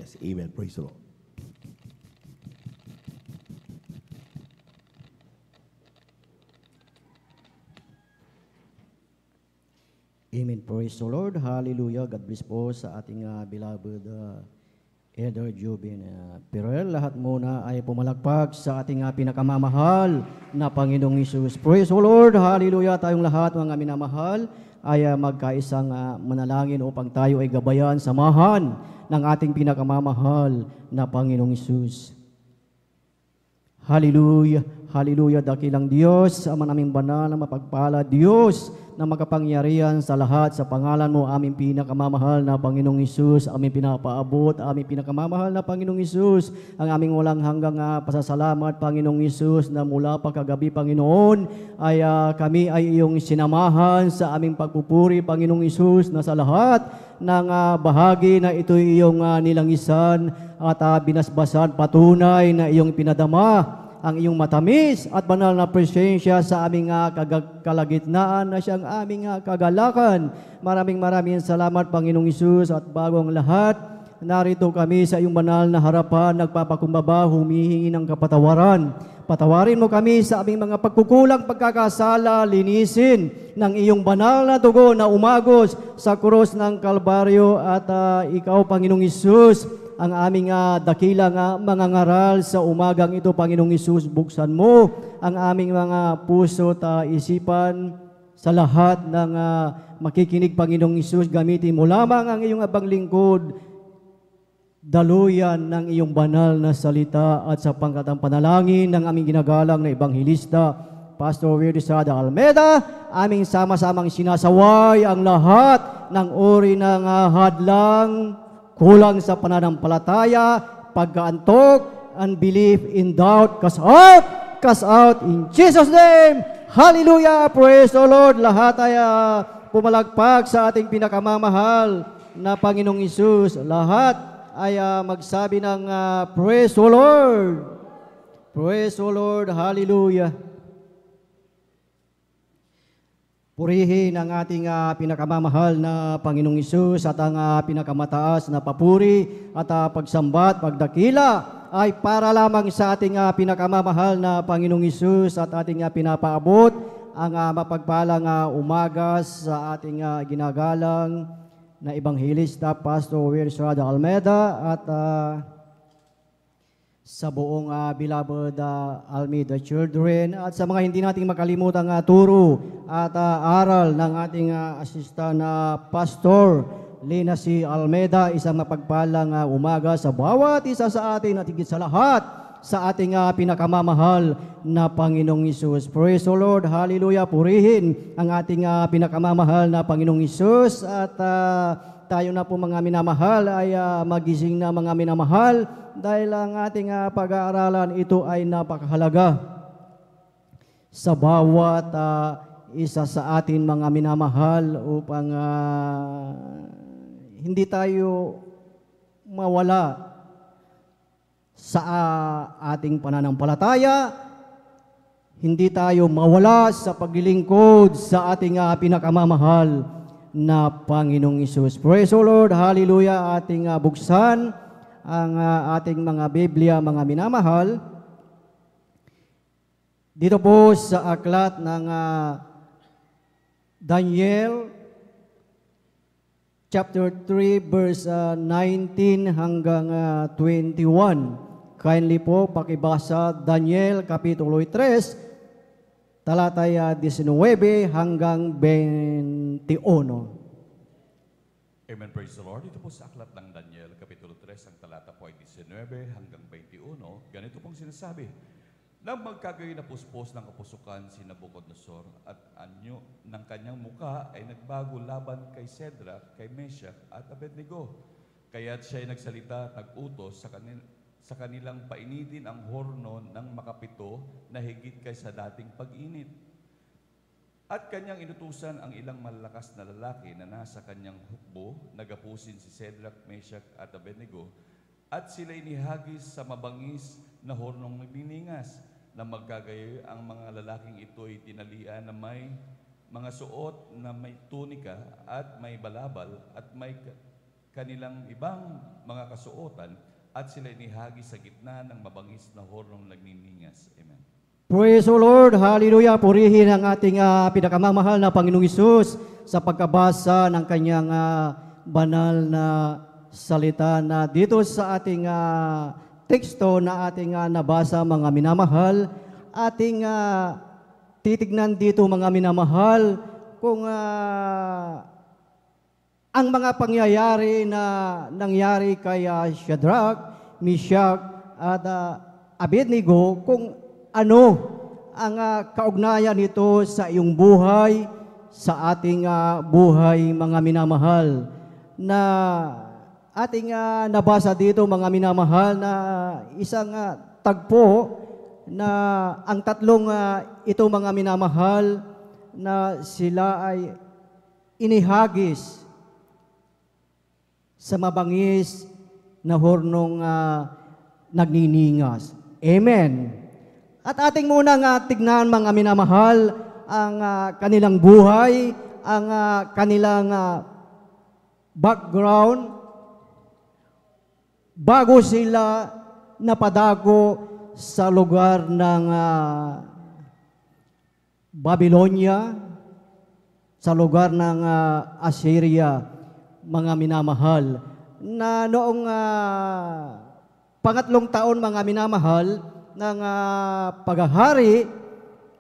Yes, amen. Praise the Lord. Amen. Praise the Lord. Hallelujah. God bless po sa ating beloved Elder Jubin Perel. Lahat muna ay pumalakpak sa ating pinakamamahal na Panginoong Hesus. Praise the Lord. Hallelujah. Tayong lahat mga minamahal ay magkaisang manalangin upang tayo ay gabayan, samahan ng ating pinakamamahal na Panginoong Hesus. Hallelujah. Hallelujah. Dakilang Diyos, Ama naming banal na mapagpala, Diyos na makapangyarihan sa lahat, sa pangalan mo, aming pinakamamahal na Panginoong Hesus, aming pinapaabot, aming pinakamamahal na Panginoong Hesus, ang aming walang hanggang pasasalamat, Panginoong Hesus, na mula pa kagabi, Panginoon, ay kami ay iyong sinamahan sa aming pagpupuri, Panginoong Hesus, na sa lahat ng bahagi na ito iyong nilangisan at binasbasan, patunay na iyong pinadama ang iyong matamis at banal na presensya sa aming kalagitnaan na siyang aming kagalakan. Maraming salamat, Panginoong Hesus, at bago ang lahat, narito kami sa iyong banal na harapan, nagpapakumbaba, humihingi ng kapatawaran. Patawarin mo kami sa aming mga pagkukulang, pagkakasala, linisin ng iyong banal na dugo na umagos sa krus ng Kalbaryo at ikaw, Panginoong Hesus, ang aming dakilang mga ngaral sa umagang ito, Panginoong Hesus, buksan mo ang aming mga puso at isipan sa lahat ng makikinig, Panginoong Hesus. Gamitin mo lamang ang iyong abang lingkod, daluyan ng iyong banal na salita at sa pangkatang panalangin ng aming ginagalang na Ebanghilista, Pastor Willie Sada Almeida, aming sama-samang sinasaway ang lahat ng uri ng hadlang, kulang sa pananampalataya, pagkaantok, unbelief, in doubt, cast out in Jesus' name. Hallelujah! Praise the Lord! Lahat ay pumalagpak sa ating pinakamamahal na Panginoong Hesus. Lahat ay magsabi ng praise the Lord! Praise the Lord! Hallelujah! Purihin ang ating pinakamamahal na Panginoong Hesus at ang pinakamataas na papuri at pagsambat, pagdakila ay para lamang sa ating pinakamamahal na Panginoong Hesus at ating pinapaabot ang mapagpalang umaga sa ating ginagalang na Ebanghilista, Pastor Willie Sada Almeida at sa buong beloved Almeida Children at sa mga hindi nating makalimutang turo at aral ng ating assistant pastor Lina C. Almeida. Isang mapagpalang umaga sa bawat isa sa atin at higit sa lahat sa ating pinakamamahal na Panginoong Hesus. Praise the Lord, hallelujah. Purihin ang ating pinakamamahal na Panginoong Hesus at tayo na po mga minamahal ay magising na mga minamahal dahil ang ating pag-aaralan ito ay napakahalaga sa bawat isa sa atin mga minamahal upang hindi tayo mawala sa ating pananampalataya, hindi tayo mawala sa paglilingkod sa ating pinakamamahal na Panginoong Hesus. Praise the Lord, hallelujah. Ating buksan ang ating mga Biblia, mga minamahal, dito po sa aklat ng Daniel chapter 3 verse 19 hanggang 21. Kindly po pakibasa Daniel kapitulo 3 talatay 19 hanggang 21. Amen, praise the Lord. Ito po sa aklat ng Daniel, Kapitulo 3, ang talata po ay 19 hanggang 21. Ganito pong sinasabi, nang magkagayon na puspos ng kapusukan si Nabucodonosor at anyo ng kanyang muka ay nagbago laban kay Shadrach, kay Meshach at Abednego. Kaya't siya ay nagsalita at nag-utos sa kanilang painitin ang horno ng makapito na higit kaysa dating pag-init. At kanyang inutusan ang ilang malalakas na lalaki na nasa kanyang hukbo, nagapusin si Shadrach, Meshach at Abednego, at sila inihagis sa mabangis na hornong nagdiningas, na magkagayoy ang mga lalaking ito'y tinalian na may mga suot na may tunika at may balabal at may kanilang ibang mga kasuotan at sila inihagi sa gitna ng mabangis na hornong nagniningas. Amen. Praise the Lord. Hallelujah. Purihin ang ating pinakamamahal na Panginoong Hesus sa pagkabasa ng kanyang banal na salita na dito sa ating teksto na ating nabasa, mga minamahal. Ating titignan dito, mga minamahal, kung ang mga pangyayari na nangyari kay Shadrach, Meshach at Abednego, kung ano ang kaugnayan nito sa iyong buhay, sa ating buhay, mga minamahal, na ating nabasa dito, mga minamahal, na isang tagpo na ang tatlong ito, mga minamahal, na sila ay inihagis sa mabangis na hornong nagniningas. Amen. At ating munang tignan, mga minamahal, ang kanilang buhay, ang kanilang background, bago sila napadago sa lugar ng Babylonia, sa lugar ng Assyria, mga minamahal, na noong pangatlong taon, mga minamahal, ng paghahari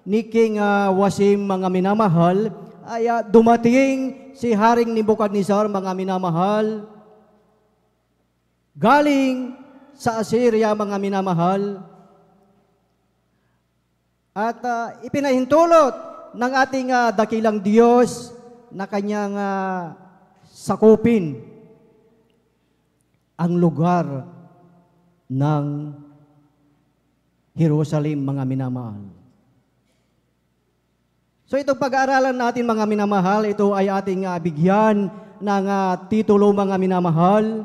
ni King Wasim, mga minamahal, ay dumating si Haring Nebuchadnezzar, mga minamahal, galing sa Assyria, mga minamahal, at ipinahintulot ng ating dakilang Diyos na kanyang sakupin ang lugar ng Jerusalem, mga minamahal. So itong pag-aaralan natin, mga minamahal, ito ay ating bigyan ng titulo, mga minamahal,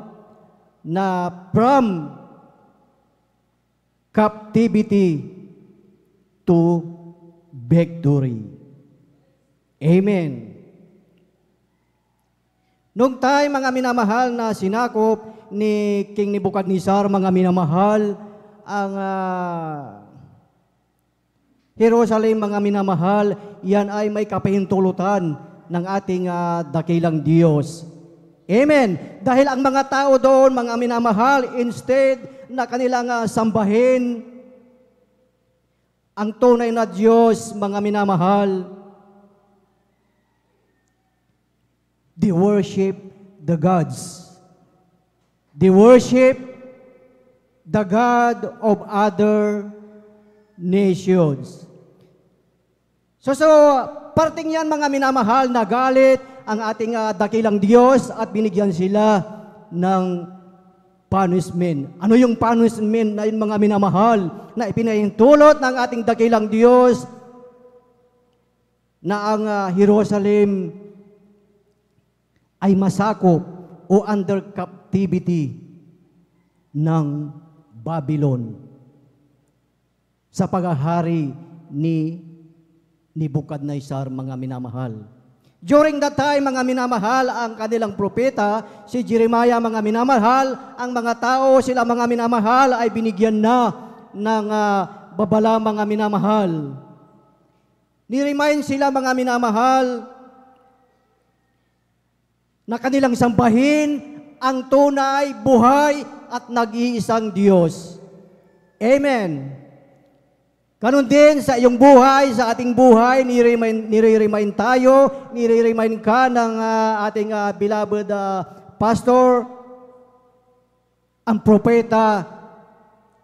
na from captivity to victory. Amen. Noong time, mga minamahal, na sinakop ni King Nebuchadnezzar, mga minamahal, ang Jerusalem, mga minamahal, yan ay may kapahintulutan ng ating dakilang Diyos. Amen. Dahil ang mga tao doon, mga minamahal, instead na kanilang sambahin ang tunay na Diyos, mga minamahal, they worship the gods. They worship the God of other nations. So parting yan, mga minamahal, na galit ang ating dakilang Diyos at binigyan sila ng punishment. Ano yung punishment na yun, mga minamahal, na ipinahintulot ng ating dakilang Diyos na ang Jerusalem ay masakop o under captivity ng Babylon sa paghahari ni Nebuchadnezzar, mga minamahal. During that time, mga minamahal, ang kanilang propeta, si Jeremiah, mga minamahal, ang mga tao, sila, mga minamahal, ay binigyan na ng babala, mga minamahal. Ni-remind sila, mga minamahal, na kanilang sambahin ang tunay, buhay at nag-iisang Diyos. Amen. Ganon din sa iyong buhay, sa ating buhay, nire-remind tayo, nire-remind ka ng ating beloved pastor, ang propeta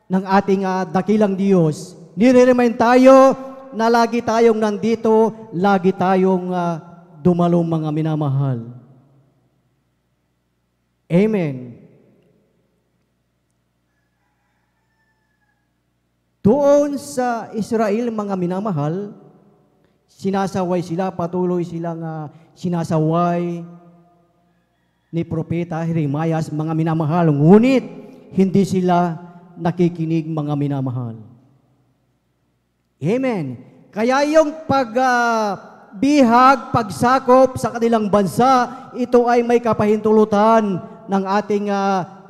ng ating dakilang Diyos. Nire-remind tayo na lagi tayong nandito, lagi tayong dumalong, mga minamahal. Amen. Doon sa Israel, mga minamahal, sinasaway sila, patuloy silang sinasaway ni Propeta Jeremiah, mga minamahal. Ngunit, hindi sila nakikinig, mga minamahal. Amen. Kaya yung pagbihag, pagsakop sa kanilang bansa, ito ay may kapahintulutan ng ating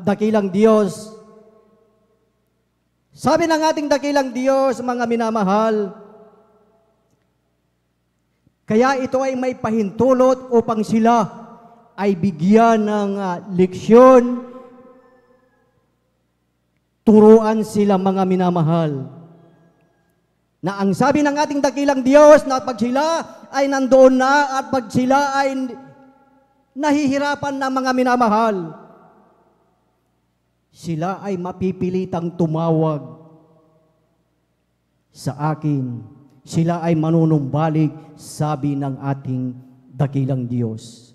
dakilang Diyos. Sabi ng ating dakilang Diyos, mga minamahal, kaya ito ay may pahintulot upang sila ay bigyan ng leksyon, turuan sila, mga minamahal, na ang sabi ng ating dakilang Diyos na pag sila ay nandoon na at pag sila ay nahihirapan na, mga minamahal, sila ay mapipilitang tumawag sa akin. Sila ay manunumbalik, sabi ng ating dakilang Diyos.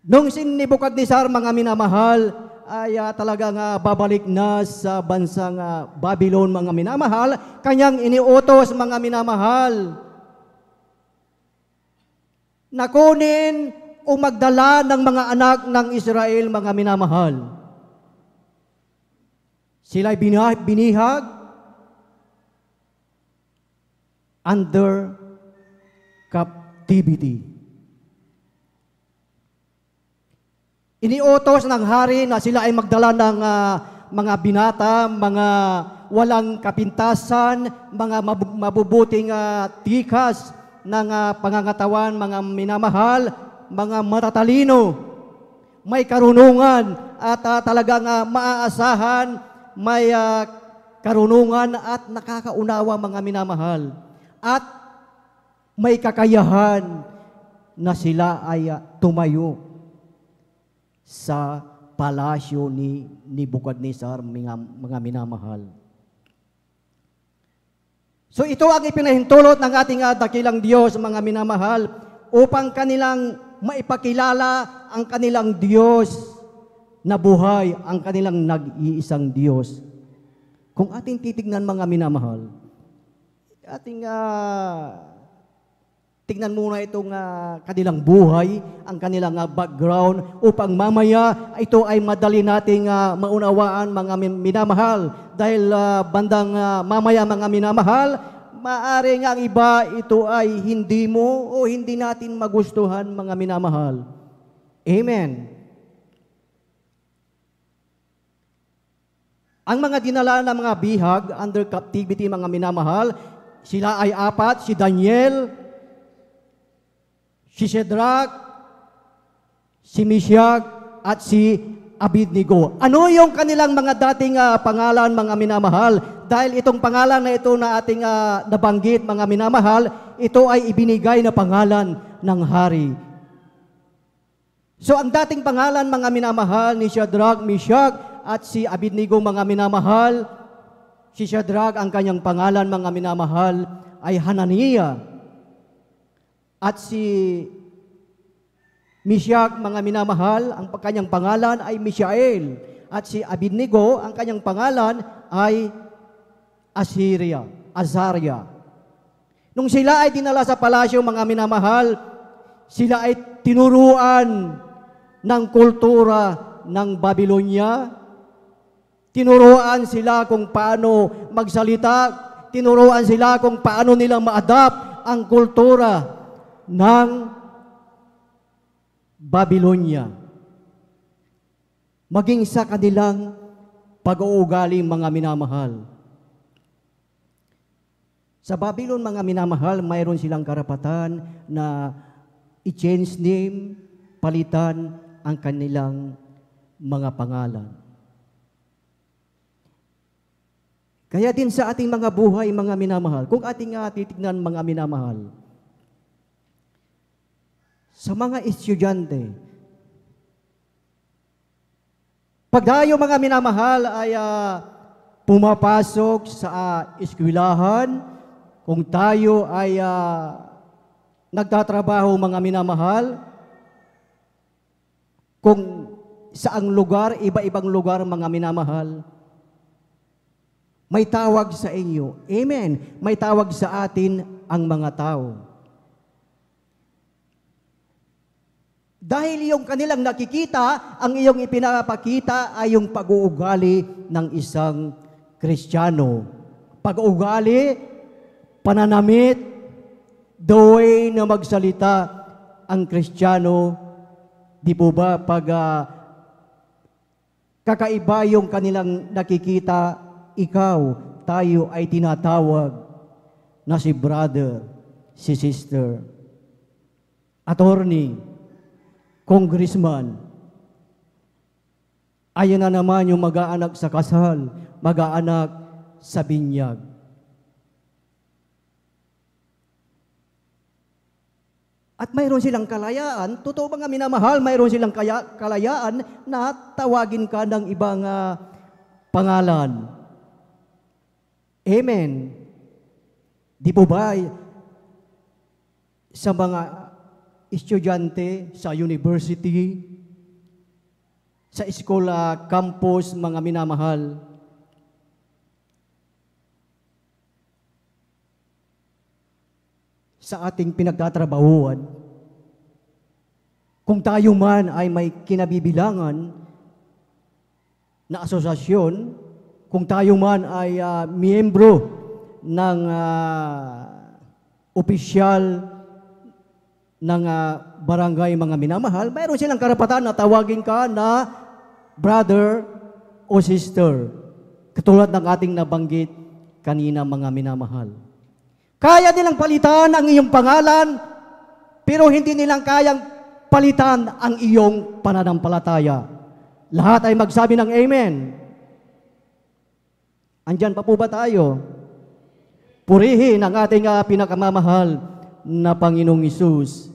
Nung si Nebuchadnezzar, mga minamahal, ay talagang babalik na sa bansang Babylon, mga minamahal, kanyang iniutos, mga minamahal, na kunin o magdala ng mga anak ng Israel, mga minamahal. Sila'y binihag under captivity. Iniutos ng hari na sila ay magdala ng mga binata, mga walang kapintasan, mga mabubuting tikas ng pangangatawan, mga minamahal, mga matatalino, may karunungan at talagang maaasahan, may karunungan at nakakaunawa, mga minamahal, at may kakayahan na sila ay tumayo sa palasyo ni Nebuchadnezzar, mga minamahal. So ito ang ipinahintulot ng ating dakilang Diyos, mga minamahal, upang kanilang maipakilala ang kanilang Diyos na buhay, ang kanilang nag-iisang Diyos. Kung ating titignan, mga minamahal, ating tignan muna itong kanilang buhay, ang kanilang background, upang mamaya ito ay madali nating maunawaan, mga minamahal. Dahil bandang mamaya, mga minamahal, maaari nga ang iba, ito ay hindi mo o hindi natin magustuhan, mga minamahal. Amen. Ang mga dinala ng mga bihag under captivity, mga minamahal, sila ay apat: si Daniel, si Shadrach, si Meshach, at si Abednego. Ano yung kanilang mga dating pangalan, mga minamahal? Dahil itong pangalan na ito na ating nabanggit, mga minamahal, ito ay ibinigay na pangalan ng hari. So ang dating pangalan, mga minamahal, ni Shadrach, Meshach, at si Abednego, mga minamahal, si Shadrach, ang kanyang pangalan, mga minamahal, ay Hananiah. At si Meshach, mga minamahal, ang kanyang pangalan ay Mishael. At si Abednego, ang kanyang pangalan ay Azariah. Nung sila ay dinala sa palasyo, mga minamahal, sila ay tinuruan ng kultura ng Babylonia. Tinuruan sila kung paano magsalita. Tinuruan sila kung paano nilang ma-adapt ang kultura ng Babylonia, maging sa kanilang pag-uugali, mga minamahal. Sa Babylon, mga minamahal, mayroon silang karapatan na i-change name, palitan ang kanilang mga pangalan. Kaya din sa ating mga buhay, mga minamahal, kung ating titignan, mga minamahal, sa mga estudyante, pag tayo, mga minamahal, ay pumapasok sa eskwelahan, kung tayo ay nagtatrabaho, mga minamahal, kung saang lugar, iba-ibang lugar, mga minamahal, may tawag sa inyo. Amen. May tawag sa atin ang mga tao. Dahil yung kanilang nakikita, ang iyong ipinapakita ay yung pag-uugali ng isang Kristiyano. Pag-uugali, pananamit, the way na magsalita ang Kristiyano Di po ba pag kakaiba yung kanilang nakikita, ikaw, tayo ay tinatawag na si brother, si sister, attorney, congressman. Ayan na naman yung mag-aanak sa kasal, mag-aanak sa binyag. At mayroon silang kalayaan, totoo ba nga minamahal, mayroon silang kalayaan na tawagin ka ng ibang pangalan. Amen. Di po ba sa mga estudyante sa university, sa school campus, mga minamahal, sa ating pinagtatrabahuan, kung tayo man ay may kinabibilangan na asosasyon, kung tayo man ay miyembro ng opisyal ng barangay mga minamahal, mayroon silang karapatan na tawagin ka na brother o sister. Katulad ng ating nabanggit kanina mga minamahal. Kaya nilang palitan ang iyong pangalan, pero hindi nilang kayang palitan ang iyong pananampalataya. Lahat ay magsabi ng amen. Andyan pa po ba tayo? Purihin ang ating pinakamamahal na Panginoong Hesus.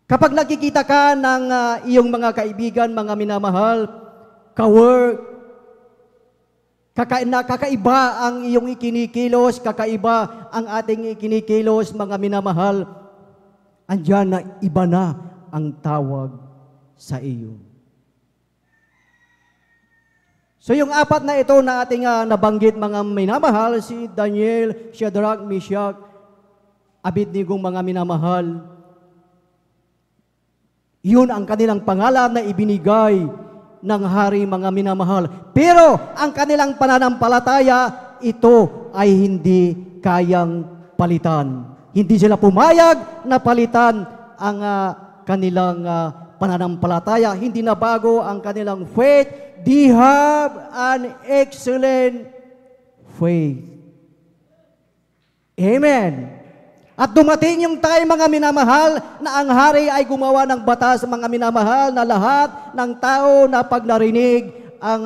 Kapag nakikita ka ng iyong mga kaibigan, mga minamahal, ka-work, kakaiba ang iyong ikinikilos, kakaiba ang ating ikinikilos, mga minamahal, andyan na iba na ang tawag sa iyo. So yung apat na ito na ating nabanggit, mga minamahal, si Daniel, Shadrach, Meshach, Abednego, mga minamahal, yun ang kanilang pangalan na ibinigay ng hari, mga minamahal. Pero ang kanilang pananampalataya, ito ay hindi kayang palitan. Hindi sila pumayag na palitan ang kanilang pananampalataya. Hindi na bago ang kanilang faith. They have an excellent faith. Amen. At dumating yung time, mga minamahal, na ang hari ay gumawa ng batas, mga minamahal, na lahat ng tao na pag narinig ang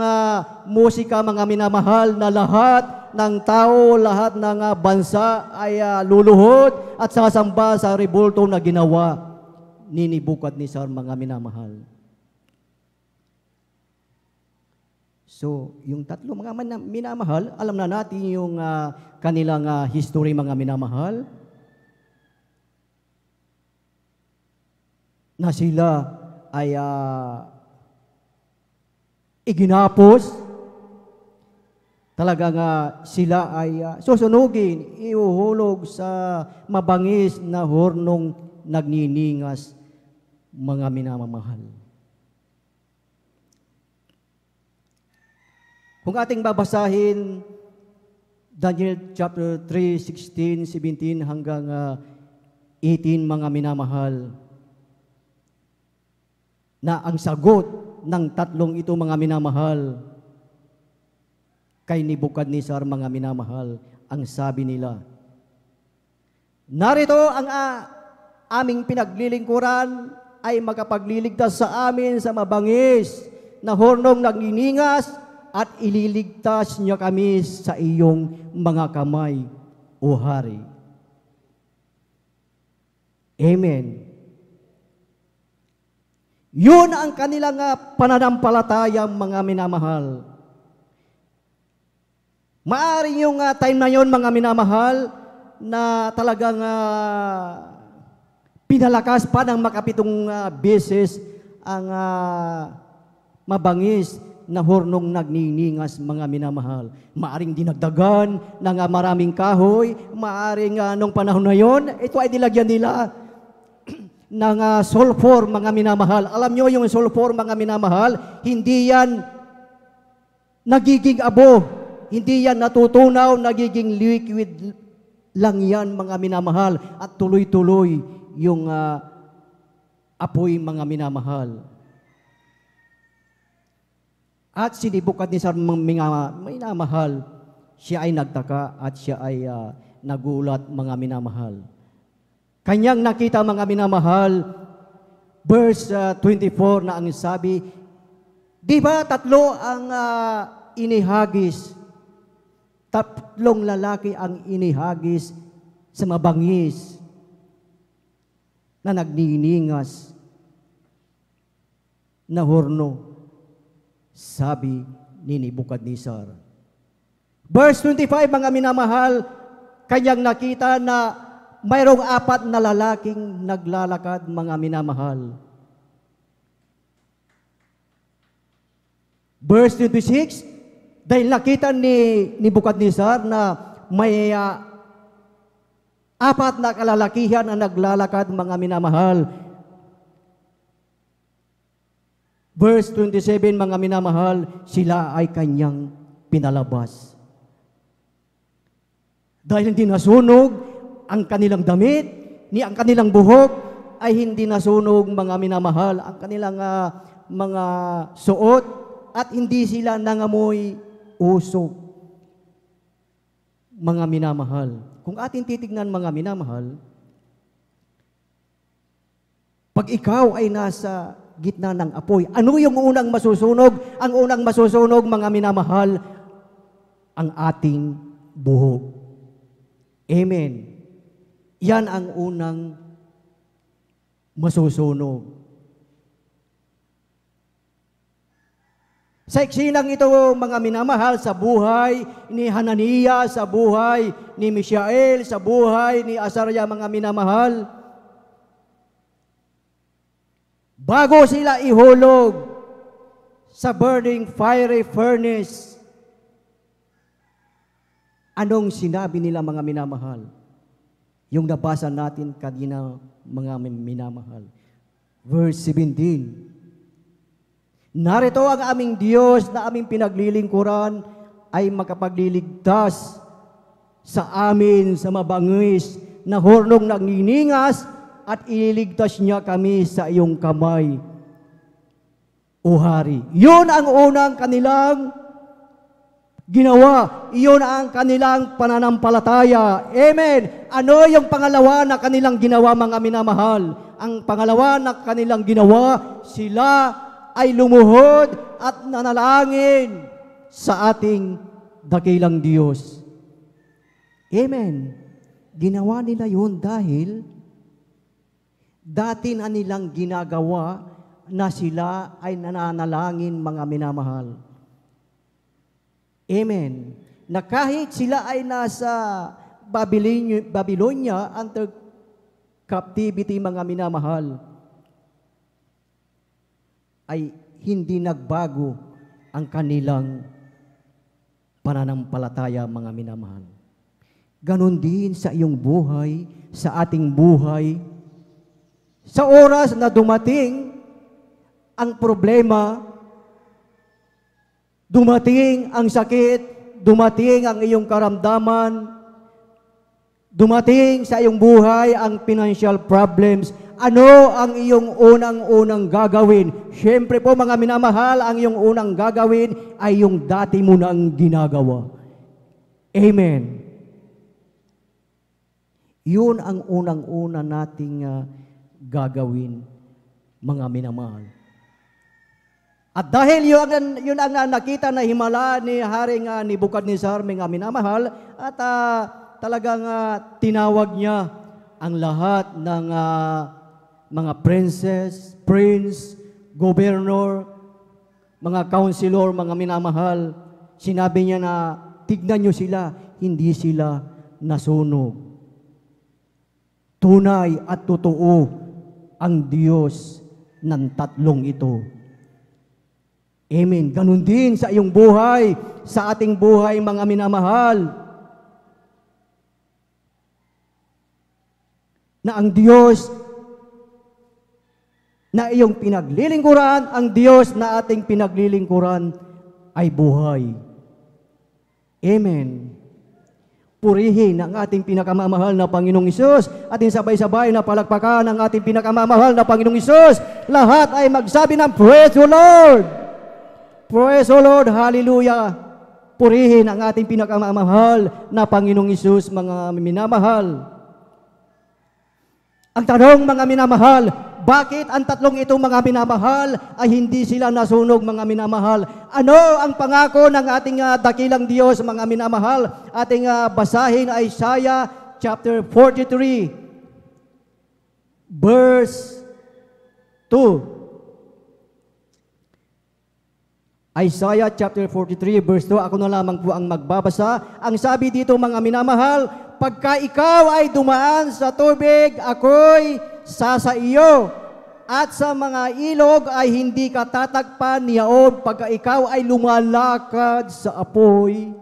musika, mga minamahal, na lahat ng tao, lahat ng bansa ay luluhod at sasamba sa rebulto na ginawa ni Nebukadnezar, mga minamahal. So, yung tatlo mga minamahal, alam na natin yung kanilang history, mga minamahal, na sila ay iginapos, talagang sila ay susunugin, iuhulog sa mabangis na hornong nagniningas, mga minamahal. Kung ating babasahin, Daniel chapter 3, 16, 17 hanggang 18, mga minamahal, na ang sagot ng tatlong ito, mga minamahal, kay Nebukadnezar, mga minamahal, ang sabi nila, narito ang aming pinaglilingkuran ay makapagliligtas sa amin sa mabangis na hornong nagniningas at ililigtas niya kami sa iyong mga kamay, o hari. Amen. Yun ang kanilang pananampalataya, mga minamahal. Maaring yung time na yun, mga minamahal, na talagang pinalakas pa ng makapitong beses ang mabangis na hornong nagniningas, mga minamahal. Maaring dinagdagan ng maraming kahoy, maaring nung panahon na yon, ito ay dilagyan nila ng sulfur, mga minamahal. Alam nyo yung sulfur, mga minamahal, hindi yan nagiging abo, hindi yan natutunaw, nagiging liquid lang yan, mga minamahal, at tuloy-tuloy yung apoy, mga minamahal. At si Nebukadnezar, mga minamahal, siya ay nagtaka at siya ay nagulat, mga minamahal. Kanyang nakita, mga minamahal, verse 24 na ang sabi, di ba tatlo ang inihagis? Tatlong lalaki ang inihagis sa mabangis na nagniningas na horno, sabi ni Nebukadnezar. Verse 25, mga minamahal, kanyang nakita na mayroong 4 na lalaking naglalakad, mga minamahal. Verse 26, dahil nakita ni Nebukadnezar na may 4 na kalalakihan na naglalakad, mga minamahal. Verse 27, mga minamahal, sila ay kanyang pinalabas. Dahil hindi nasunog ang kanilang damit, ni ang kanilang buhok, ay hindi nasunog, mga minamahal, ang kanilang mga suot, at hindi sila nangamoy usok, mga minamahal. Kung ating titignan, mga minamahal, pag ikaw ay nasa gitna ng apoy, ano yung unang masusunog? Ang unang masusunog, mga minamahal, ang ating buhok. Amen. Yan ang unang masusunog. Sa eksinang ito, mga minamahal, sa buhay ni Hananiah, sa buhay ni Mishael, sa buhay ni Azariah, mga minamahal, bago sila ihulog sa burning fiery furnace, anong sinabi nila, mga minamahal? Yung nabasa natin kanina, mga minamahal. Verse 17, narito ang aming Diyos na aming pinaglilingkuran ay makapagliligtas sa amin sa mabangis na hornong nagniningas at ililigtas niya kami sa iyong kamay, O Hari. Yun ang unang kanilang ginawa. Iyon ang kanilang pananampalataya. Amen. Ano yung pangalawa na kanilang ginawa, mga minamahal? Ang pangalawa na kanilang ginawa, sila ay lumuhod at nanalangin sa ating dakilang Diyos. Amen. Ginawa nila yun dahil dati na nilang ginagawa na sila ay nananalangin, mga minamahal. Amen. Na kahit sila ay nasa Babylonia under captivity, mga minamahal, ay hindi nagbago ang kanilang pananampalataya, mga minamahal. Ganon din sa iyong buhay, sa ating buhay. Sa oras na dumating ang problema, dumating ang sakit, dumating ang iyong karamdaman, dumating sa iyong buhay ang financial problems, ano ang iyong unang-unang gagawin? Siyempre po, mga minamahal, ang iyong unang gagawin ay yung dati mo nang ginagawa. Amen. Yun ang unang-una nating gagawin, mga minamahal. At dahil yun ang nakita na himala ni Haring Nebukadnezar, mga minamahal, at talagang tinawag niya ang lahat ng mga princess, prince, governor, mga counselor, mga minamahal. Sinabi niya na, tignan niyo sila, hindi sila nasunog. Tunay at totoo ang Diyos ng tatlong ito. Amen. Ganun din sa iyong buhay, sa ating buhay, mga minamahal, na ang Diyos na iyong pinaglilingkuran, ang Diyos na ating pinaglilingkuran ay buhay. Amen. purihin ang ating pinakamamahal na Panginoong Isus. Ating sabay-sabay na palakpakan ang ating pinakamamahal na Panginoong Isus. Lahat ay magsabi ng Praise the Lord! Praise the Lord! Hallelujah! Purihin ang ating pinakamamahal na Panginoong Isus, mga minamahal. Ang tanong, mga minamahal, bakit ang tatlong itong mga minamahal ay hindi sila nasunog, mga minamahal? Ano ang pangako ng ating dakilang Diyos, mga minamahal? Ating basahin ay Isaiah chapter 43, verse 2. Isaiah chapter 43, verse 2. Ako na lamang po ang magbabasa. Ang sabi dito, mga minamahal, pagka ikaw ay dumaan sa tubig, ako'y sasa iyo. At sa mga ilog ay hindi ka tatakpan niyaon. Pagka ikaw ay lumalakad sa apoy,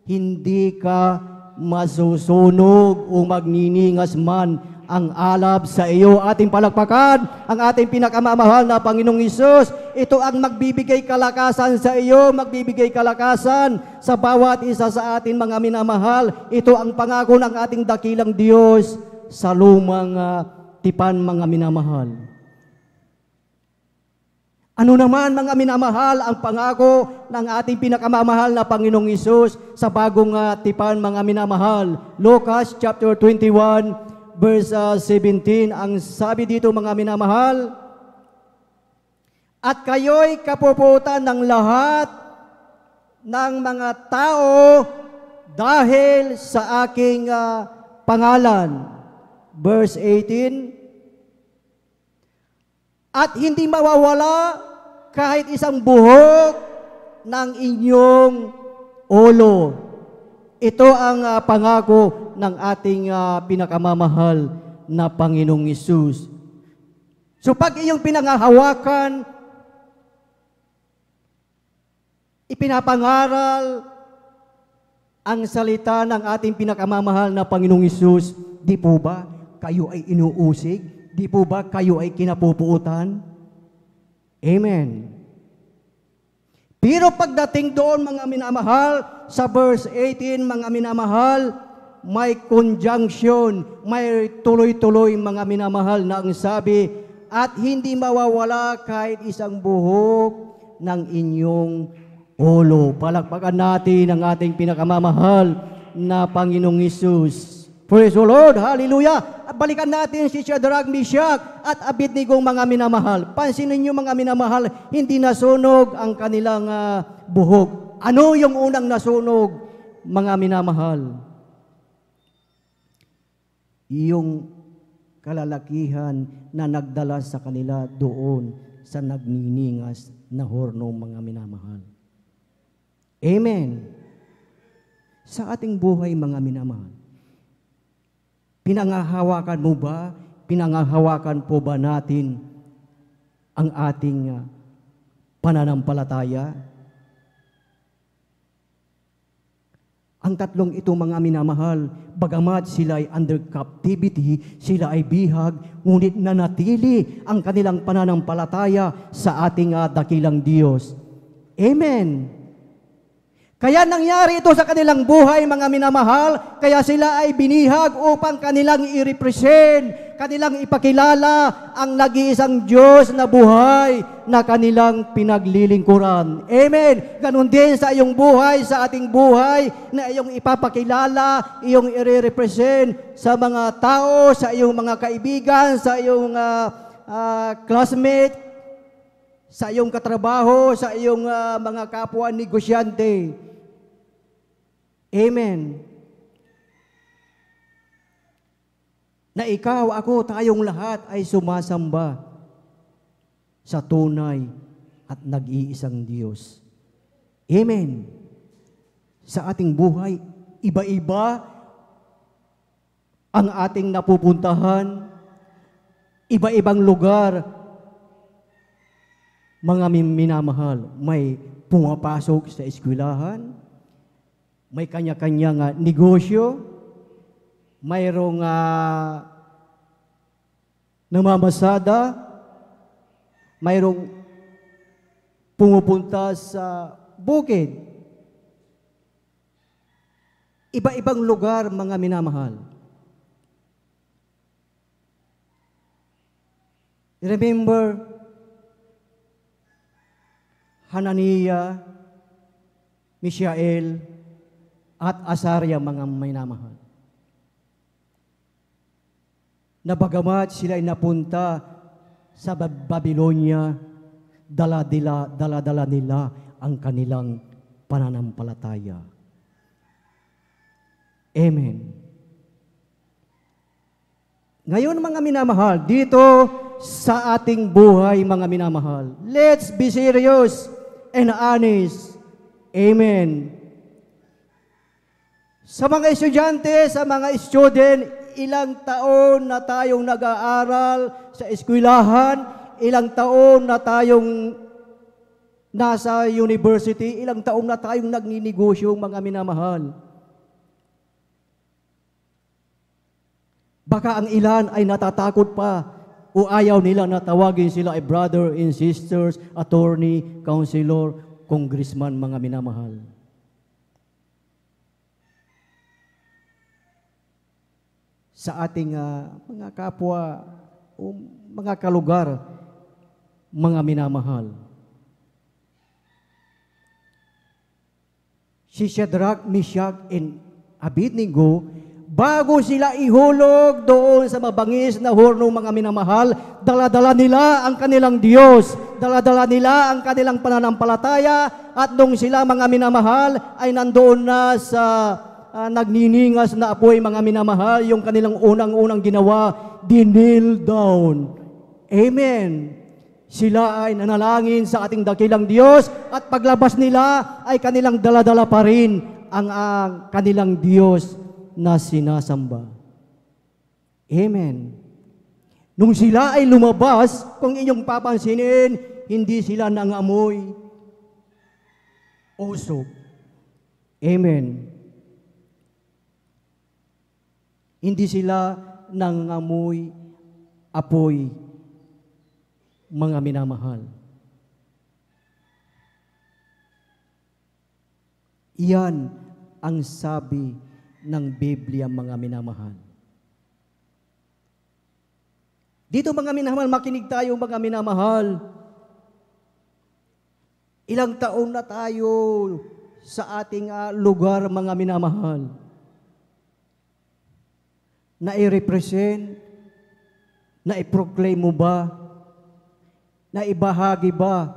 hindi ka masusunog o magniningas man ang alab sa iyo. Ating palakpakan ang ating pinakamamahal na Panginoong Hesus. Ito ang magbibigay kalakasan sa iyo, magbibigay kalakasan sa bawat isa sa atin, mga minamahal. Ito ang pangako ng ating dakilang Diyos sa lumang tipan, mga minamahal. Ano naman, mga minamahal, ang pangako ng ating pinakamamahal na Panginoong Hesus sa bagong tipan, mga minamahal? Lucas chapter 21, verse 17, ang sabi dito, mga minamahal, at kayo'y kapuputan ng lahat ng mga tao dahil sa aking pangalan. Verse 18, at hindi mawawala kahit isang buhok ng inyong ulo. Ito ang pangako ng ating pinakamamahal na Panginoong Hesus. So pag iyong pinangahawakan, ipinapangaral ang salita ng ating pinakamamahal na Panginoong Hesus, di po ba kayo ay inuusig? Di po ba kayo ay kinapupuutan? Amen. Pero pagdating doon, mga minamahal, sa verse 18, mga minamahal, may conjunction, may tuloy-tuloy, mga minamahal, na ang sabi, at hindi mawawala kahit isang buhok ng inyong ulo. Palakpakan natin ang ating pinakamamahal na Panginoong Hesus. Praise the Lord! Hallelujah! At balikan natin si Shadrach, Meshach at Abednego, mga minamahal. Pansinin niyo, mga minamahal, hindi nasunog ang kanilang buhok. Ano yung unang nasunog, mga minamahal? Yung kalalakihan na nagdala sa kanila doon sa nagniningas na horno, mga minamahal. Amen. Sa ating buhay, mga minamahal, pinangahawakan mo ba, pinangahawakan po ba natin ang ating pananampalataya? Ang tatlong ito, mga minamahal, bagamat sila ay under captivity, sila ay bihag, ngunit nanatili ang kanilang pananampalataya sa ating dakilang Diyos. Amen. Kaya nangyari ito sa kanilang buhay, mga minamahal, kaya sila ay binihag upang kanilang i-represent, kanilang ipakilala ang nag-iisang Diyos na buhay na kanilang pinaglilingkuran. Amen. Ganon din sa iyong buhay, sa ating buhay, na iyong ipapakilala, iyong i-represent sa mga tao, sa iyong mga kaibigan, sa iyong classmate, sa iyong katrabaho, sa iyong mga kapwa negosyante. Amen. Na ikaw, ako, tayong lahat ay sumasamba sa tunay at nag-iisang Diyos. Amen. Sa ating buhay, iba-iba ang ating napupuntahan, iba-ibang lugar, mga minamahal. May pumapasok sa eskwelahan, may kanya-kanyang negosyo, mayroong namamasada, mayroong pumupunta sa bukid. iba-ibang lugar, mga minamahal. Remember, Hananiah, Mishael, at Azaria, mga minamahal. Na bagamat sila ay napunta sa Babylonia, dala-dala nila ang kanilang pananampalataya. Amen. Ngayon, mga minamahal, dito sa ating buhay, mga minamahal, let's be serious and honest. Amen. Sa mga estudyante, sa mga student, ilang taon na tayong nag-aaral sa eskwelahan, ilang taon na tayong nasa university, ilang taon na tayong nagninegosyo, mga minamahal. Baka ang ilan ay natatakot pa o ayaw nila na tawagin sila ay brother and sisters, attorney, counselor, congressman, mga minamahal. Sa ating mga kapwa o mga kalugar, mga minamahal. Si Shadrach, Meshach, and Abednego, bago sila ihulog doon sa mabangis na horno, mga minamahal, dala-dala nila ang kanilang Diyos, dala-dala nila ang kanilang pananampalataya, at nung sila, mga minamahal, ay nandoon na sa nagniningas na apoy, mga minamahal, yung kanilang unang-unang ginawa, dinil down. Amen. Sila ay nanalangin sa ating dakilang Diyos, at paglabas nila ay kanilang dala-dala pa rin ang kanilang Diyos na sinasamba. Amen. Nung sila ay lumabas, kung inyong papansinin, hindi sila nangamoy usok. Amen. Hindi sila nangamoy apoy, mga minamahal. Iyan ang sabi ng Biblia, mga minamahal. Dito, mga minamahal, makinig tayo, mga minamahal. Ilang taon na tayo sa ating lugar, mga minamahal, na i-represent, na i-proclaim mo ba, na ibahagi ba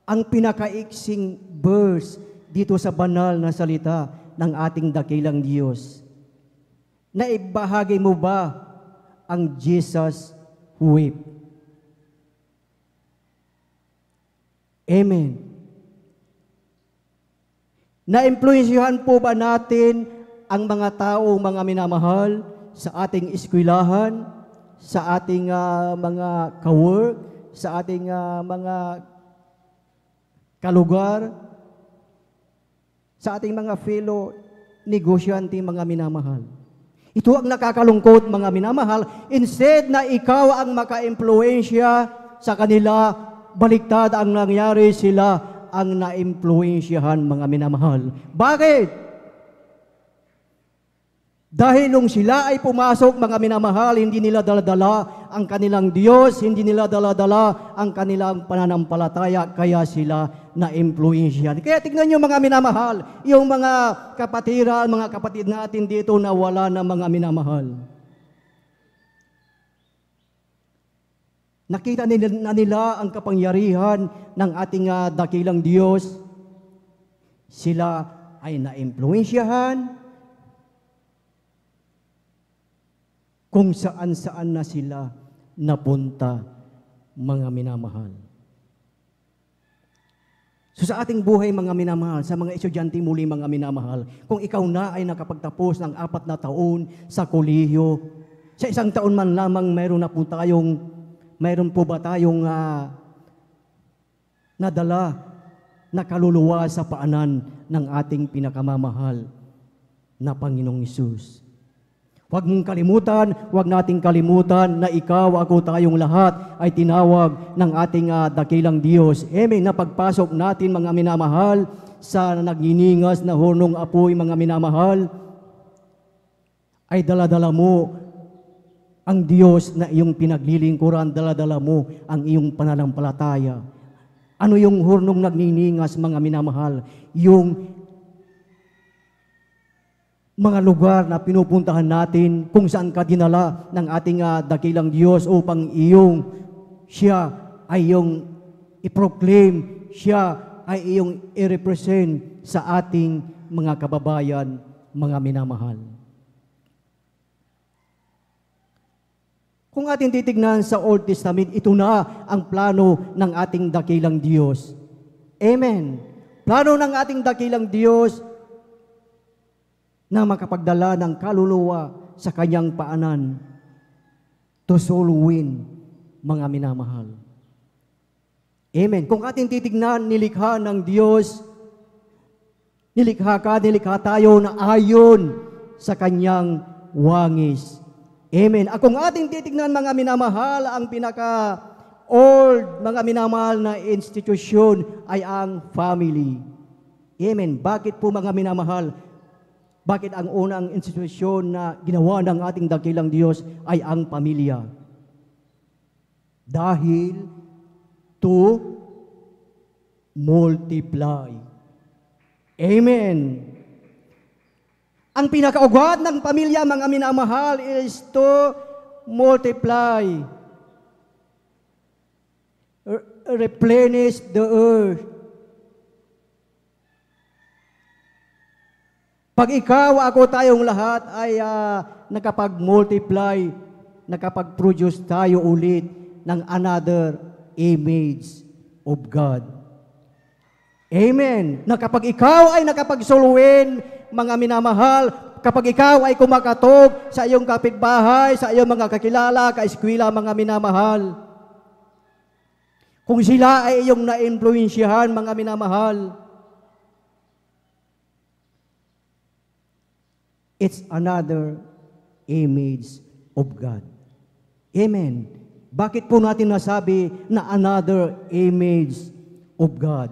ang pinakaiksing verse dito sa banal na salita ng ating dakilang Diyos? Na ibahagi mo ba ang Jesus wept? Amen. Na-impluensyahan po ba natin ang mga tao, mga minamahal, sa ating eskwelahan, sa ating mga ka-work, sa ating mga kalugar, sa ating mga fellow negosyante, mga minamahal? Ito ang nakakalungkot, mga minamahal. Instead na ikaw ang maka-impluensya sa kanila, baliktad ang nangyari, sila ang na-impluensyahan, mga minamahal. Bakit? Dahil nung sila ay pumasok, mga minamahal, hindi nila daladala ang kanilang Diyos, hindi nila daladala ang kanilang pananampalataya, kaya sila na-impluensyahan. Kaya tignan nyo, mga minamahal, yung mga kapatiran, mga kapatid natin dito na wala na, mga minamahal. Nakita na nila ang kapangyarihan ng ating dakilang Diyos. Sila ay na-impluensyahan, kung saan-saan na sila napunta, mga minamahal. So sa ating buhay, mga minamahal, sa mga estudyante muli, mga minamahal, kung ikaw na ay nakapagtapos ng 4 na taon sa kolehiyo, sa 1 taon man lamang mayroon po ba tayong nadala na kaluluwa sa paanan ng ating pinakamamahal na Panginoong Hesus? Huwag mong kalimutan, huwag nating kalimutan na ikaw, ako, tayong lahat ay tinawag ng ating dakilang Diyos. Amen. Na pagpasok natin, mga minamahal, sa nagniningas na hornong apoy, mga minamahal, ay daladala mo ang Diyos na iyong pinaglilingkuran, daladala mo ang iyong pananampalataya. Ano yung hornong nagniningas, mga minamahal? Yung mga lugar na pinupuntahan natin, kung saan ka dinala ng ating dakilang Diyos upang siya ay iyong i-proclaim, siya ay iyong i-represent sa ating mga kababayan, mga minamahal. Kung ating titignan sa Old Testament, ito na ang plano ng ating dakilang Diyos. Amen. Plano ng ating dakilang Diyos na makapagdala ng kaluluwa sa kanyang paanan to soul win, mga minamahal. Amen. Kung ating titignan, nilikha ng Diyos, nilikha tayo na ayon sa kanyang wangis. Amen. At kung ating titignan, mga minamahal, ang pinaka-old, mga minamahal na institusyon ay ang family. Amen. Bakit po, mga minamahal? Bakit ang unang institusyon na ginawa ng ating dakilang Diyos ay ang pamilya? Dahil to multiply. Amen. Ang pinakaugat ng pamilya, mga minamahal, is to multiply. Replenish the earth. Pag ikaw, ako, tayong lahat ay nakapag-multiply, nakapag-produce tayo ulit ng another image of God. Amen. Na kapag ikaw ay nakapag-suluin, mga minamahal, kapag ikaw ay kumakatog sa iyong kapitbahay, sa iyong mga kakilala, kaeskwela, mga minamahal, kung sila ay iyong na-influensyahan, mga minamahal, it's another image of God. Amen. Bakit po natin nasabi na another image of God?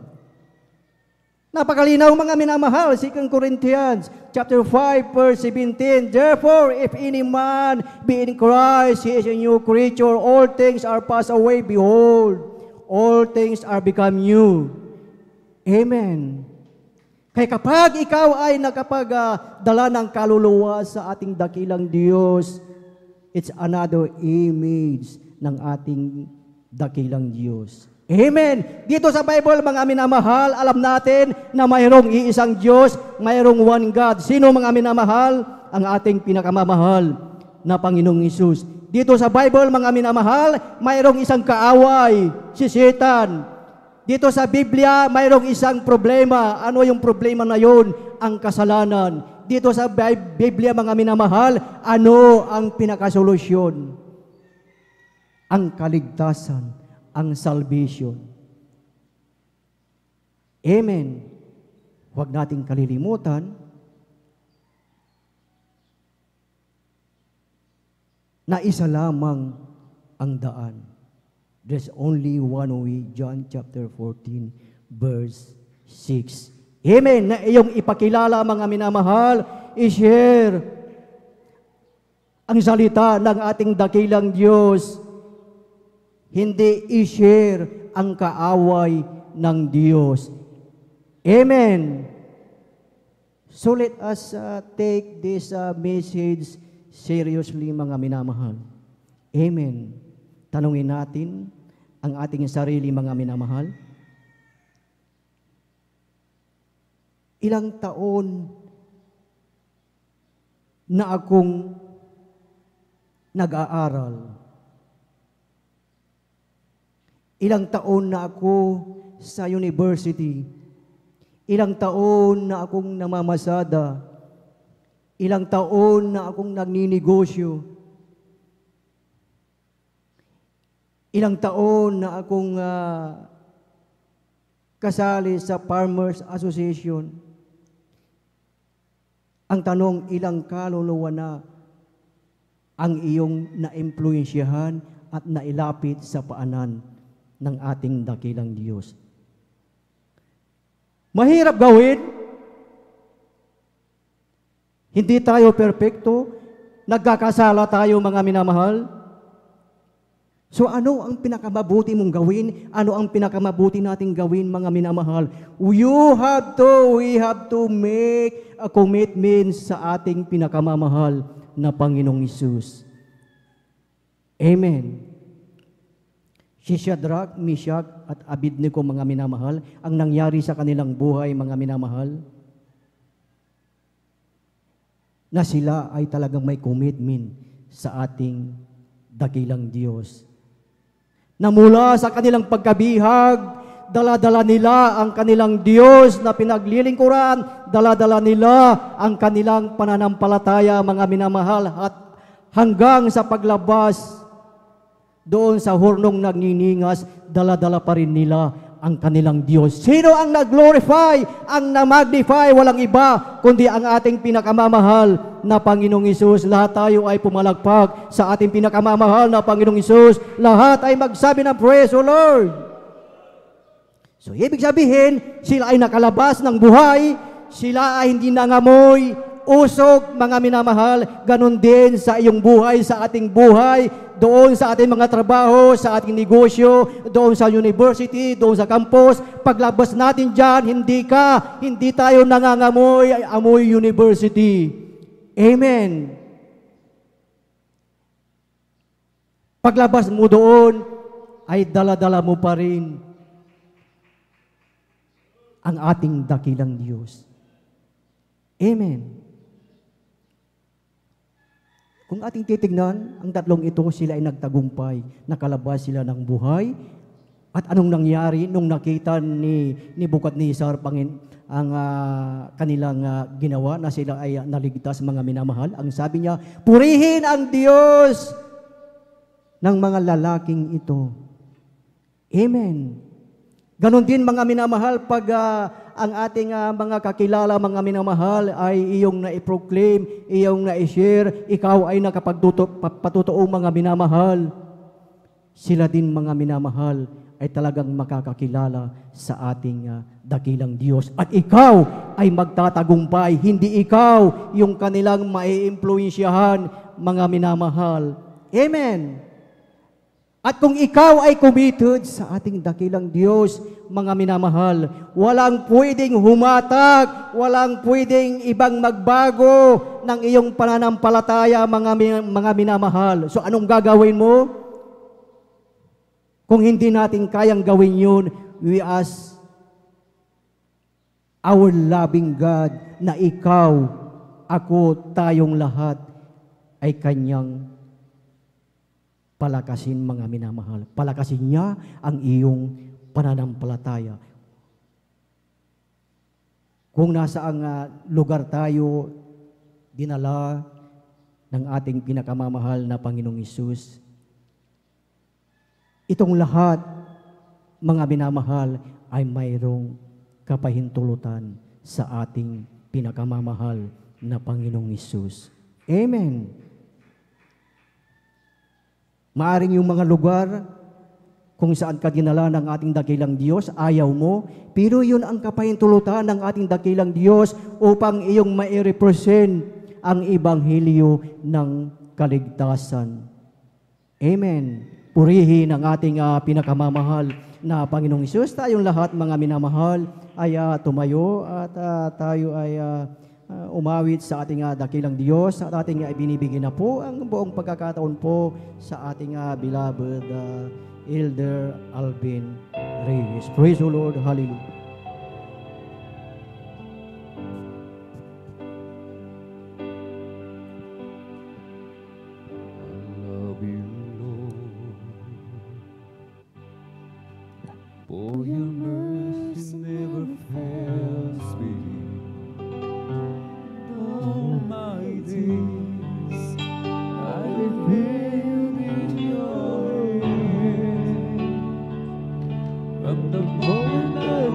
Napakalinaw, mga minamahal, 2 Corinthians chapter 5 verse 17. Therefore, if any man be in Christ, he is a new creature. All things are passed away. Behold, all things are become new. Amen. Kaya kapag ikaw ay nakapagdala ng kaluluwa sa ating dakilang Diyos, it's another image ng ating dakilang Diyos. Amen. Dito sa Bible, mga minamahal, alam natin na mayroong iisang Diyos, mayroong one God. Sino, mga minamahal? Ang ating pinakamamahal na Panginoong Hesus. Dito sa Bible, mga minamahal, mayroong isang kaaway, si Satan. Dito sa Biblia, mayroong isang problema. Ano yung problema na yon? Ang kasalanan. Dito sa Biblia, mga minamahal, ano ang pinakasolusyon? Ang kaligtasan, ang salvation. Amen. Huwag nating kalilimutan na isa lamang ang daan. There's only one way, John chapter 14, verse 6. Amen. Na iyong ipakilala, mga minamahal, i-share ang salita ng ating dakilang Diyos. Hindi i-share ang kaaway ng Diyos. Amen. So let us take this message seriously, mga minamahal. Amen. Tanungin natin ang ating sarili, mga minamahal. Ilang taon na akong nag-aaral? Ilang taon na ako sa university? Ilang taon na akong namamasada? Ilang taon na akong nagninegosyo? Ilang taon na akong kasali sa Farmers Association? Ang tanong, ilang kaluluwa na ang iyong na-impluensyahan at nailapit sa paanan ng ating dakilang Diyos? Mahirap gawin. Hindi tayo perpekto. Nagkakasala tayo, mga minamahal. So ano ang pinakamabuti mong gawin? Ano ang pinakamabuti nating gawin, mga minamahal? We have to make a commitment sa ating pinakamamahal na Panginoong Hesus. Amen. Si Shadrach, Meshach at Abednego, mga minamahal, ang nangyari sa kanilang buhay, mga minamahal, na sila ay talagang may commitment sa ating dakilang Diyos. Na mula sa kanilang pagkabihag, dala-dala nila ang kanilang Diyos na pinaglilingkuran, dala-dala nila ang kanilang pananampalataya, mga minamahal, at hanggang sa paglabas doon sa hurnong nagniningas, dala-dala pa rin nila ang kanilang Diyos. Sino ang nag-glorify, ang na-magnify? Walang iba, kundi ang ating pinakamamahal na Panginoong Hesus. Lahat tayo ay pumalagpag sa ating pinakamamahal na Panginoong Hesus. Lahat ay magsabi ng praise o Lord. So, ibig sabihin, sila ay nakalabas ng buhay, sila ay hindi nangamoy, usok, mga minamahal. Ganon din sa iyong buhay, sa ating buhay, doon sa ating mga trabaho, sa ating negosyo, doon sa university, doon sa campus. Paglabas natin dyan, hindi tayo nangangamoy, amoy university. Amen. Paglabas mo doon, ay dala-dala mo pa rin ang ating dakilang Diyos. Amen. Kung ating titignan, ang tatlong ito, sila ay nagtagumpay, nakalabas sila ng buhay. At anong nangyari nung nakita ni Nebukadnezar ang kanilang ginawa na sila ay naligtas, mga minamahal? Ang sabi niya, purihin ang Diyos ng mga lalaking ito. Amen. Ganon din, mga minamahal, pag ang ating mga kakilala, mga minamahal, ay iyong na-proclaim, iyong na-share, ikaw ay nakapagpatutuo, mga minamahal. Sila din, mga minamahal, ay talagang makakakilala sa ating dakilang Diyos. At ikaw ay magtatagumpay, hindi ikaw yung kanilang maiimpluwensyahan, mga minamahal. Amen. At kung ikaw ay committed sa ating dakilang Diyos, mga minamahal, walang pwedeng humatak, walang pwedeng ibang magbago ng iyong pananampalataya, mga minamahal. So anong gagawin mo? Kung hindi natin kayang gawin yun, we ask our loving God na ikaw, ako, tayong lahat ay kanyang palakasin, mga minamahal. Palakasin niya ang iyong pananampalataya. Kung nasaang lugar tayo dinala ng ating pinakamamahal na Panginoong Hesus, itong lahat, mga minamahal, ay mayroong kapahintulutan sa ating pinakamamahal na Panginoong Hesus. Amen. Maaring yung mga lugar kung saan ka dinala ng ating dakilang Diyos, ayaw mo, pero yun ang kapahintulutan ng ating dakilang Diyos upang iyong mai-represent ang Ebanghelyo ng kaligtasan. Amen. Purihin ang ating pinakamamahal na Panginoong Hesus. Tayong lahat, mga minamahal, ay tumayo at tayo ay umawit sa ating dakilang Diyos at ating ibinibigay na po ang buong pagkakataon po sa ating beloved Elder Alvin Reyes. Praise the Lord. Hallelujah. I love you, Lord, for your mercy never fails me. All my days I live held in your hand. From the moment I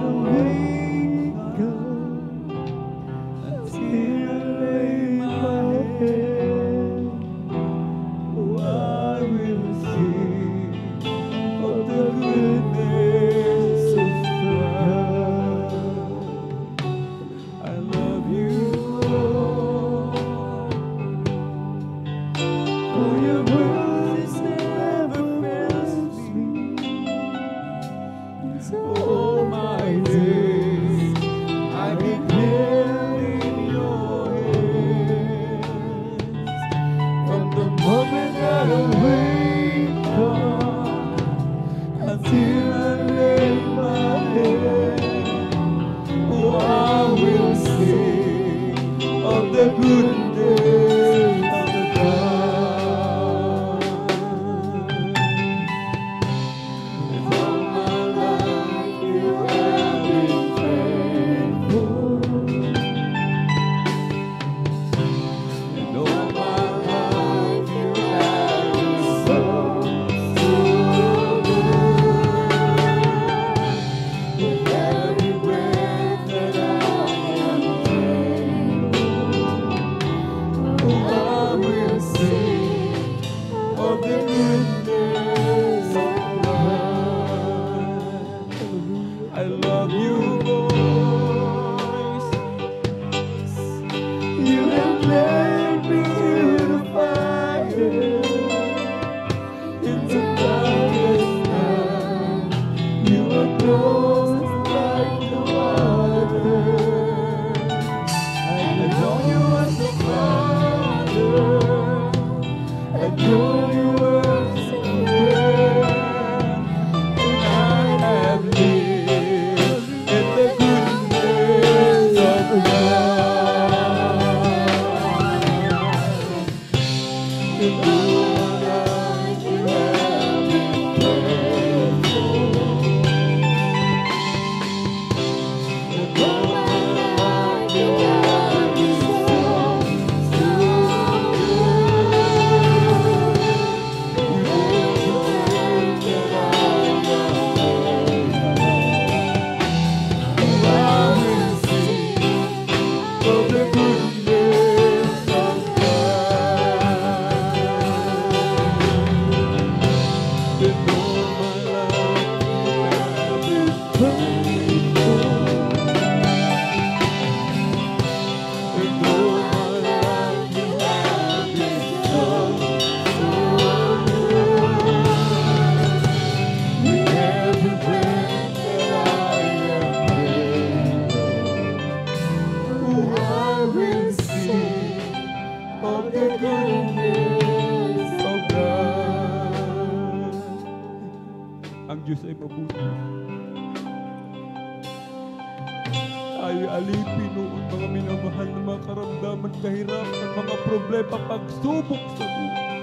Tayo alipin noon, mga minamahal na mga karamdaman, kahirapan, mga problema, pagsubok sa buhay.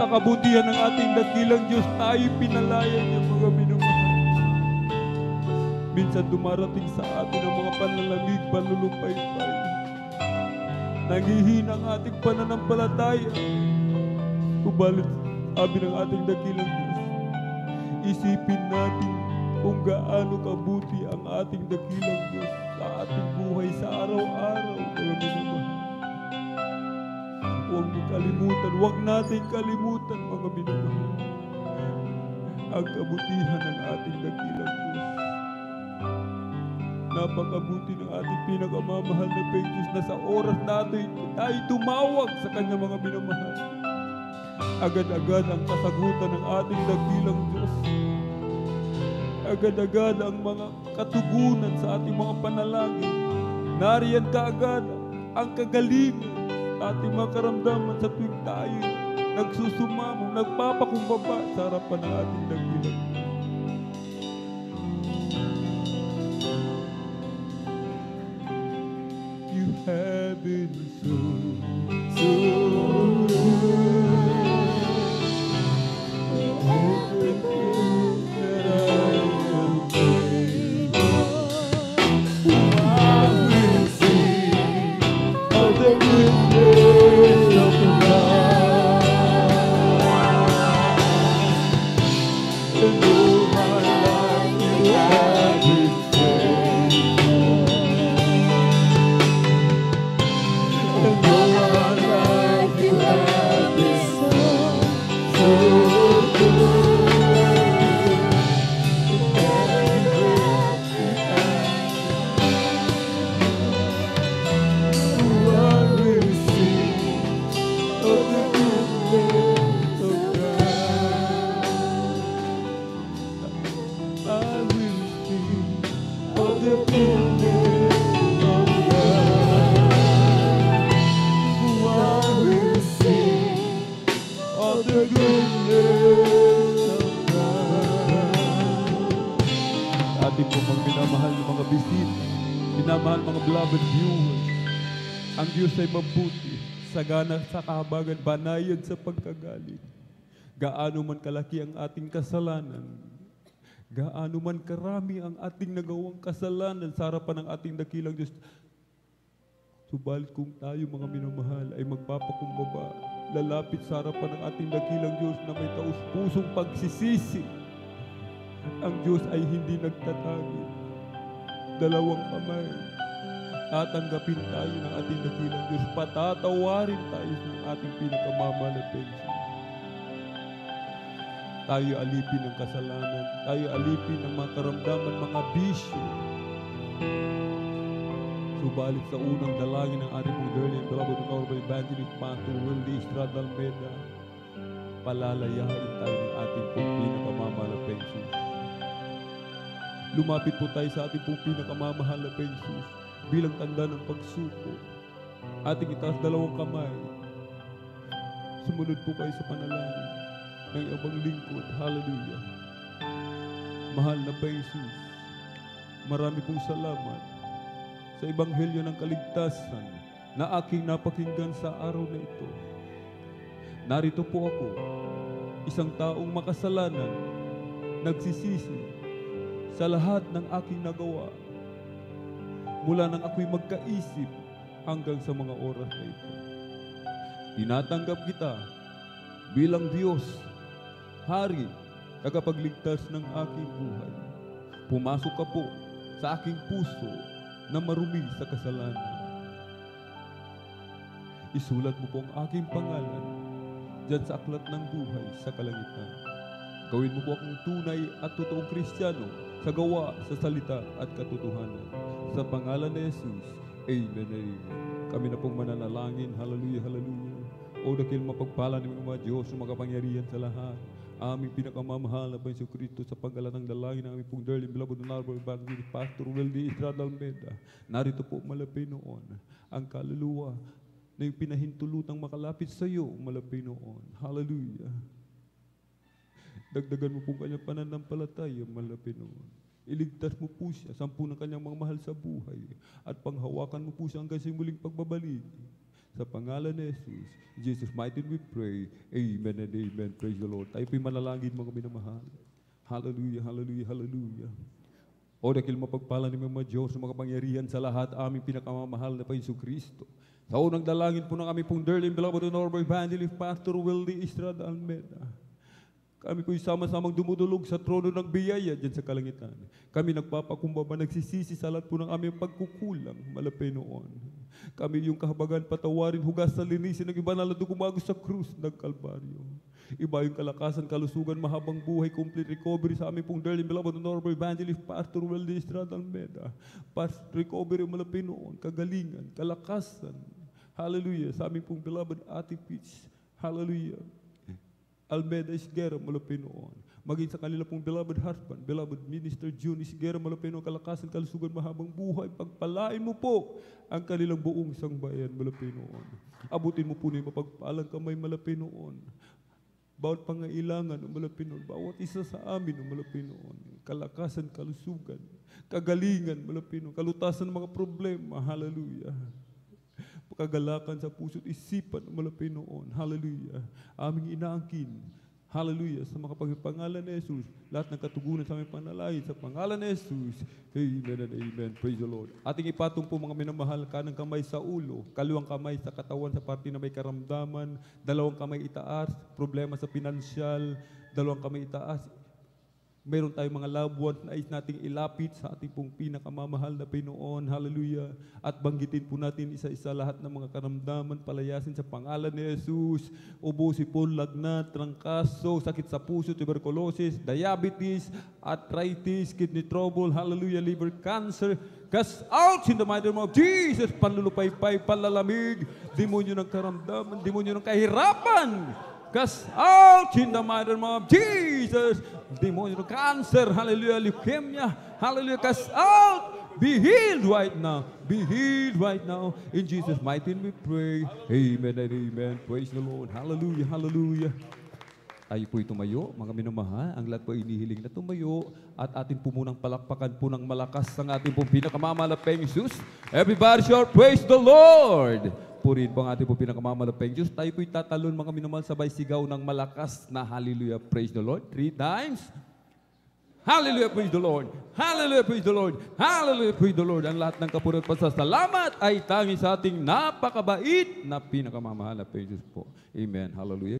Sa kabutihan ng ating dakilang Diyos, tayo pinalaya niya, mga minamahal. Minsan dumarating sa atin ang mga panlalamig, panlulupay-pay. Nangihina ang ating pananampalataya. Subalit, sabi ng ating dakilang Diyos, isipin natin kung gaano kabuti ang ating dakilang Diyos sa ating buhay sa araw-araw, mga minamahal. Huwag mo kalimutan, huwag natin kalimutan, mga minamahal, ang kabutihan ng ating dakilang Diyos. Napakabuti ng ating pinakamamahal na Diyos na sa oras natin tayo tumawag sa Kanya, mga minamahal. Agad-agad ang kasagutan ng ating dakilang Diyos. Agad-agad ang mga katugunan sa ating mga panalangin. Nariyan kaagad ang kagalingan sa ating mga karamdaman sa tuwing tayo nagsusumamo, nagpapakumbaba sa harapan ng ating dakilang Diyos. You have been so good. Everything that I am grateful. I will sing of the goodness of God. And all my life you have been faithful. And all my life you have been so good. Ating po mga minamahal na mga bisita, minamahal mga beloved viewers, ang Diyos ay mabuti, sagana sa kahabagan, banayad sa pagkagaling. Gaano man kalaki ang ating kasalanan, gaano man karami ang ating nagawang kasalanan sa harapan ng ating dakilang Diyos, subalit kung tayo mga minamahal ay magpapakumbaba, lalapit sa harapan ng ating dakilang Diyos na may taus-pusong pagsisisi, ang Diyos ay hindi nagtatagi. Dalawang kamay, tatanggapin tayo ng ating dakilang Diyos, patatawarin tayo ng ating pinakamamahal na Diyos. Tayo alipin ng kasalanan, tayo alipin ng mga karamdaman, mga bisyo. Subalit sa unang dalangin ng ating pong dearly and beloved honorable evangelist Pastor Wildy Estrada Almeida, palalayain tayo ng ating pong pinakamamahal na Jesus. Lumapit po tayo sa ating pong pinakamamahal na Jesus bilang tanda ng pagsuko. Ating itaas dalawang kamay. Sumunod po kayo sa panalangin ng ibang lingkod. Hallelujah. Mahal na Jesus, marami pong salamat sa ebanghelyo ng kaligtasan na aking napakinggan sa araw na ito. Narito po ako, isang taong makasalanan, nagsisisi sa lahat ng aking nagawa, mula nang ako'y magkaisip hanggang sa mga oras na ito. Tinatanggap kita bilang Diyos, Hari, tagapagligtas ng aking buhay. Pumasok ka po sa aking puso na marumi sa kasalanan. Isulat mo po ang aking pangalan dyan sa aklat ng buhay sa kalangitan. Gawin mo po akong tunay at totoong Kristiyano sa gawa, sa salita at katotohanan. Sa pangalan ni Jesus, Amen, Amen. Kami na pong mananalangin. Hallelujah, hallelujah. O dakil mapagpala ni mga Diyos na makapangyarihan sa lahat. Aming pinakamamahal na Panginoon Kristo sa paggalan ng dalangin ng aming pong dearly beloved honorable evangelist Pastor Wildy Estrada Almeida. Narito po malapit noon ang kaluluwa na yung pinahintulutang makalapit sa iyo malapit noon. Hallelujah. Dagdagan mo pong kanyang pananampalataya malapit noon. Iligtas mo po siya, 10 ng kanyang mga mahal sa buhay. At panghawakan mo po siya hanggang sa muling pagbabalik. Sa pangalan ni Jesus, in Jesus' mighty name we pray. Amen and amen. Praise the Lord. Tayo po'y manalangin mga minamahal. Hallelujah, hallelujah, hallelujah. O dakil mapagpala ni mga Diyos na makapangyarihan sa lahat, aming pinakamamahal na Panginoon Kristo. Sa unang dalangin po ng aming pong dearly beloved Honorable Evangelist Pastor Wildy Estrada Almeda. Kami po'y sama-samang dumudulog sa trono ng biyaya dyan sa kalangitan. Kami nagpapakumbaba, nagsisisi sa lahat po ng aming pagkukulang, malapay noon. Kami yung kahabagan, patawarin, hugas sa linisin ng iba na dumagos sa krus ng Kalbaryo. Iba yung kalakasan, kalusugan, mahabang buhay, complete recovery sa aming pong dearly beloved Honorable Evangelist Pastor Wildy Estrada Almeda. Past recovery, malapay noon, kagalingan, kalakasan. Hallelujah. Sa aming pong beloved Ate Peach. Hallelujah. Almeda Isguera malapit noon. Maging sa kanila pong beloved husband, beloved Minister June Isguera malapit noon, kalakasan, kalusugan, mahabang buhay. Pagpalain mo po ang kanilang buong sangbayan malapit noon. Abutin mo po na yung mapagpalang kamay malapit noon. Bawat pangailangan malapit noon. Bawat isa sa amin malapit noon. Kalakasan, kalusugan, kagalingan malapit noon. Kalutasan ng mga problema. Hallelujah. Kagalakan sa puso't isipan ng malapit noon. Hallelujah. Aming inaangkin. Hallelujah. Sa mga pangalan ni Jesus, lahat ng katugunan sa aming panalangin sa pangalan ni Jesus. Amen and amen. Praise the Lord. Ating ipatong po mga minamahal, kanang kamay sa ulo, kaliwang kamay sa katawan sa parte na may karamdaman, dalawang kamay itaas, problema sa pinansyal, dalawang kamay itaas. Meron tayong mga loved ones na nais nating ilapit sa ating pong pinakamamahal na Pinoon. Hallelujah. At banggitin po natin isa-isa lahat ng mga karamdaman, palayasin sa pangalan ni Jesus. Ubo, sipon, lagnat, trangkaso, sakit sa puso, tuberculosis, diabetes, arthritis, kidney trouble, hallelujah, liver cancer. Cast out in the mighty name of Jesus. Panlulupaypay, panlalamig, demonyo ng karamdaman, demonyo ng kahirapan. Cast out in the mighty name of Jesus. Demonyo ng cancer, hallelujah, leukemia, hallelujah, cast out. Be healed right now. Be healed right now. In Jesus' mighty name we pray. Amen and amen. Praise the Lord. Hallelujah, hallelujah. Tayo po'y tumayo, mga minamahal. Ang lahat po inihiling na tumayo. At atin po munang palakpakan po ng malakas ang ating pong pinakamamalapeng Jesus. Everybody shout, praise the Lord. Purihin po ang ating pong pinakamamalapeng Diyos. Tayo po'y tatalon, mga minamahal, sabay sigaw ng malakas na hallelujah, praise the Lord. 3 times. Hallelujah, praise the Lord. Hallelujah, praise the Lord. Hallelujah, praise the Lord. Ang lahat ng kapurihan at pasasalamat ay tangi sa ating napakabait na pinakamamahal na Diyos po. Amen. Hallelujah.